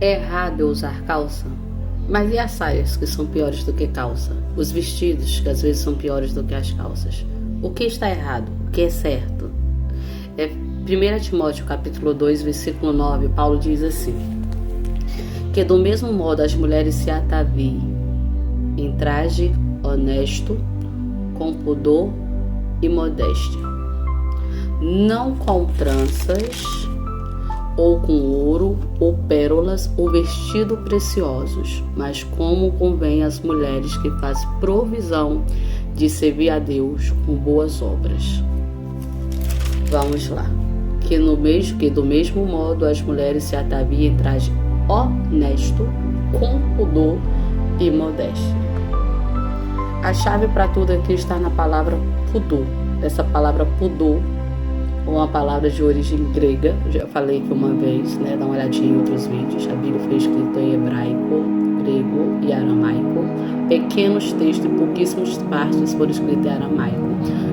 É errado eu usar calça? Mas e as saias que são piores do que calça? Os vestidos que às vezes são piores do que as calças? O que está errado? O que é certo? 1 Timóteo capítulo 2, versículo 9, Paulo diz assim: que do mesmo modo as mulheres se ataviem em traje honesto, com pudor e modéstia, não com tranças, ou com ouro, ou pérolas, ou vestidos preciosos, mas como convém às mulheres que fazem provisão de servir a Deus com boas obras. Vamos lá. Que do mesmo modo as mulheres se ataviem em traje honesto, com pudor e modéstia. A chave para tudo aqui está na palavra pudor. Essa palavra pudor, uma palavra de origem grega, já falei aqui uma vez, né? Dá uma olhadinha em outros vídeos. A Bíblia foi escrita em hebraico, grego e aramaico. Pequenos textos e pouquíssimas partes foram escritas em aramaico.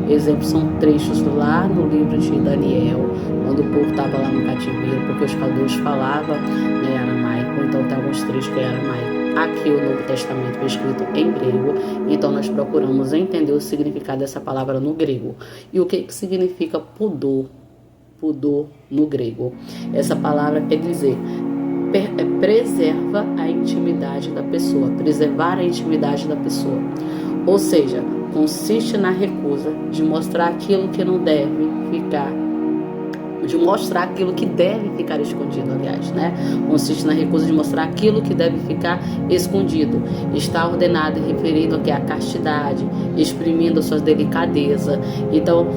Exemplos são trechos lá no livro de Daniel, quando o povo estava lá no cativeiro, porque os caldeus falavam, né, aramaico, então tem alguns trechos que é aramaico. Aqui o Novo Testamento foi escrito em grego, então nós procuramos entender o significado dessa palavra no grego. E o que significa pudor? Pudor no grego. Essa palavra quer dizer preserva a intimidade da pessoa, preservar a intimidade da pessoa. Ou seja, consiste na recusa de mostrar aquilo que não deve ficar, de mostrar aquilo que deve ficar escondido, aliás, né? Consiste na recusa de mostrar aquilo que deve ficar escondido. Está ordenado e referido aqui à castidade, exprimindo sua delicadeza. Então,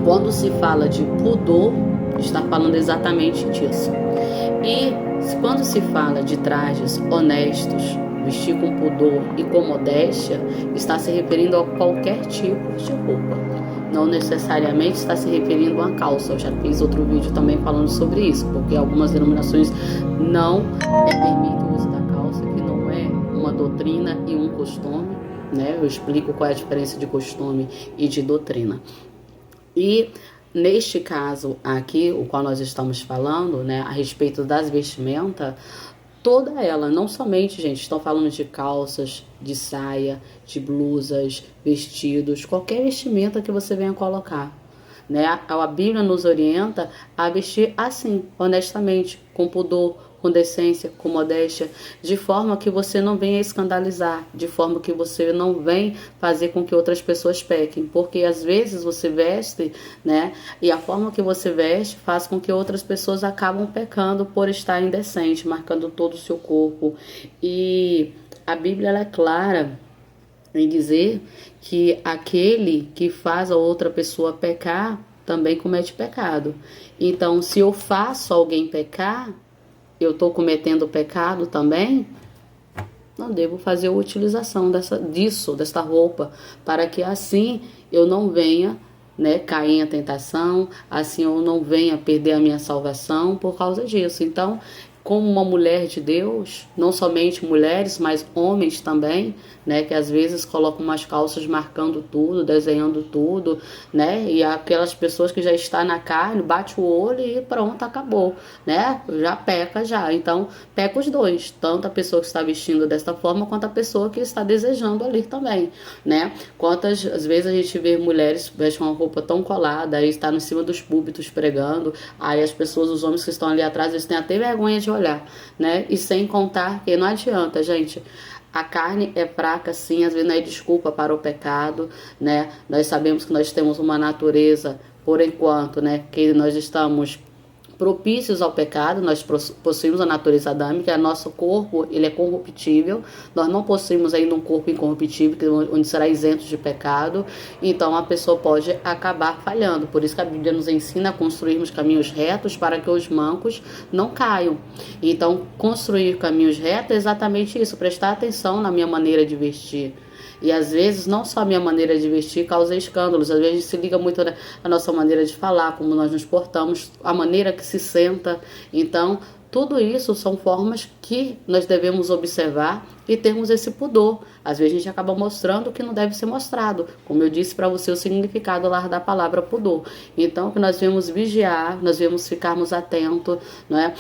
quando se fala de pudor, está falando exatamente disso. E quando se fala de trajes honestos, vestir com pudor e com modéstia, está se referindo a qualquer tipo de roupa. Não necessariamente está se referindo a calça. Eu já fiz outro vídeo também falando sobre isso, porque algumas denominações não permitem o uso da calça, que não é uma doutrina e um costume, né? Eu explico qual é a diferença de costume e de doutrina. E neste caso aqui, o qual nós estamos falando, né, a respeito das vestimentas, toda ela, não somente, gente, estão falando de calças, de saia, de blusas, vestidos, qualquer vestimenta que você venha colocar, né? A Bíblia nos orienta a vestir assim, honestamente, com pudor, com decência, com modéstia, de forma que você não venha escandalizar, de forma que você não venha fazer com que outras pessoas pequem, porque às vezes você veste, né, e a forma que você veste faz com que outras pessoas acabam pecando por estar indecente, marcando todo o seu corpo. E a Bíblia ela é clara em dizer que aquele que faz a outra pessoa pecar também comete pecado. Então, se eu faço alguém pecar, eu estou cometendo pecado também? Não devo fazer a utilização desta roupa, para que assim eu não venha, né, cair em tentação, assim eu não venha perder a minha salvação por causa disso. Então, como uma mulher de Deus, não somente mulheres, mas homens também, né, que às vezes colocam umas calças marcando tudo, desenhando tudo, né, e aquelas pessoas que já estão na carne, bate o olho e pronto, acabou, né, já peca já. Então, peca os dois, tanto a pessoa que está vestindo desta forma, quanto a pessoa que está desejando ali também, né. Quantas às vezes a gente vê mulheres vestem uma roupa tão colada, aí está em cima dos púlpitos pregando, aí as pessoas, os homens que estão ali atrás, eles têm até vergonha de olhar, né? E sem contar que não adianta, gente. A carne é fraca, sim, às vezes não é desculpa para o pecado, né? Nós sabemos que nós temos uma natureza, por enquanto, né? Que nós estamos propícios ao pecado, nós possuímos a natureza adâmica, nosso corpo ele é corruptível, nós não possuímos ainda um corpo incorruptível, onde será isento de pecado, então a pessoa pode acabar falhando. Por isso que a Bíblia nos ensina a construirmos caminhos retos para que os mancos não caiam. Então, construir caminhos retos é exatamente isso, prestar atenção na minha maneira de vestir. E às vezes, não só a minha maneira de vestir causa escândalos, às vezes a gente se liga muito na nossa maneira de falar, como nós nos portamos, a maneira que se senta. Então, tudo isso são formas que nós devemos observar e termos esse pudor. Às vezes a gente acaba mostrando o que não deve ser mostrado. Como eu disse para você, o significado lá da palavra pudor. Então, que nós devemos vigiar, nós devemos ficarmos atentos, não é?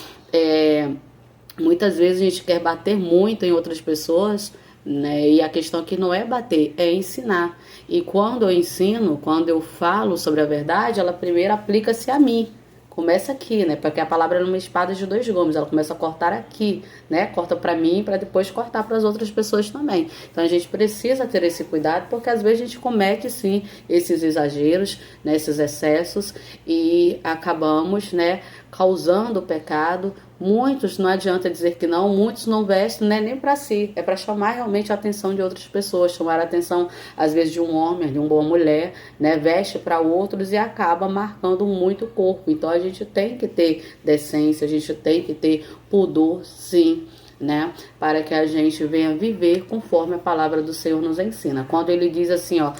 Muitas vezes a gente quer bater muito em outras pessoas, né? E a questão aqui não é bater, é ensinar. E quando eu ensino, quando eu falo sobre a verdade, ela primeiro aplica-se a mim. Começa aqui, né? Porque a palavra é uma espada de dois gumes. Ela começa a cortar aqui, né? Corta para mim para depois cortar para as outras pessoas também. Então a gente precisa ter esse cuidado, porque às vezes a gente comete sim esses exageros, né? Esses excessos e acabamos, né? Causando pecado. Muitos, não adianta dizer que não, muitos não vestem, né, nem para si, é para chamar realmente a atenção de outras pessoas, chamar a atenção às vezes de um homem, de uma boa mulher, né, veste para outros e acaba marcando muito o corpo. Então a gente tem que ter decência, a gente tem que ter pudor, sim, né, para que a gente venha viver conforme a palavra do Senhor nos ensina. Quando ele diz assim, ó,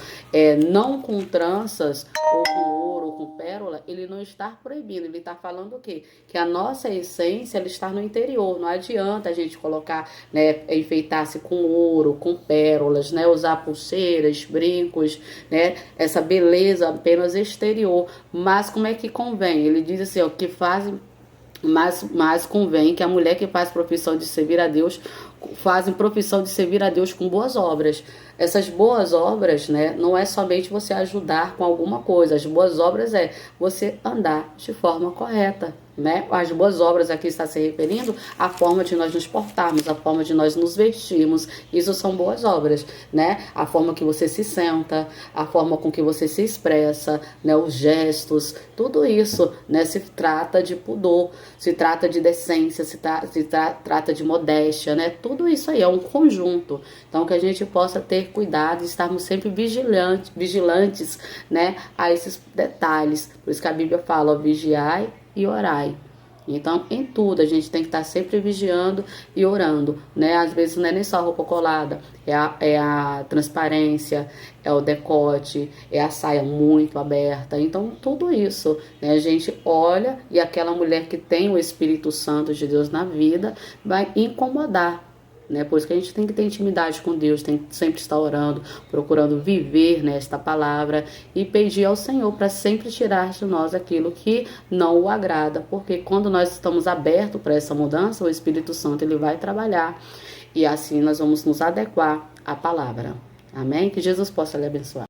não com tranças ou com ouro ou com pérola, ele não está proibindo, ele está falando o quê? Que a nossa essência, ela está no interior. Não adianta a gente colocar, né, enfeitar-se com ouro, com pérolas, né, usar pulseiras, brincos, né, essa beleza apenas exterior. Mas como é que convém? Ele diz assim, ó, que fazem. Mas convém que a mulher que faz profissão de servir a Deus fazem profissão de servir a Deus com boas obras. Essas boas obras, né, não é somente você ajudar com alguma coisa. As boas obras é você andar de forma correta, né? As boas obras aqui está se referindo à forma de nós nos portarmos, à forma de nós nos vestirmos. Isso são boas obras, né? A forma que você se senta, a forma com que você se expressa, né? Os gestos, tudo isso, né? Se trata de pudor, se trata de decência, trata de modéstia, né? Tudo isso aí é um conjunto. Então que a gente possa ter cuidado e estarmos sempre vigilantes, né? A esses detalhes. Por isso que a Bíblia fala, ó, vigiai e orai. Então, em tudo, a gente tem que estar sempre vigiando e orando, né? Às vezes não é nem só a roupa colada, é a transparência, é o decote, é a saia muito aberta. Então, tudo isso, né? A gente olha e aquela mulher que tem o Espírito Santo de Deus na vida vai incomodar, né? Por isso que a gente tem que ter intimidade com Deus, tem que sempre estar orando, procurando viver nesta palavra e pedir ao Senhor para sempre tirar de nós aquilo que não o agrada, porque quando nós estamos abertos para essa mudança, o Espírito Santo ele vai trabalhar e assim nós vamos nos adequar à palavra. Amém? Que Jesus possa lhe abençoar.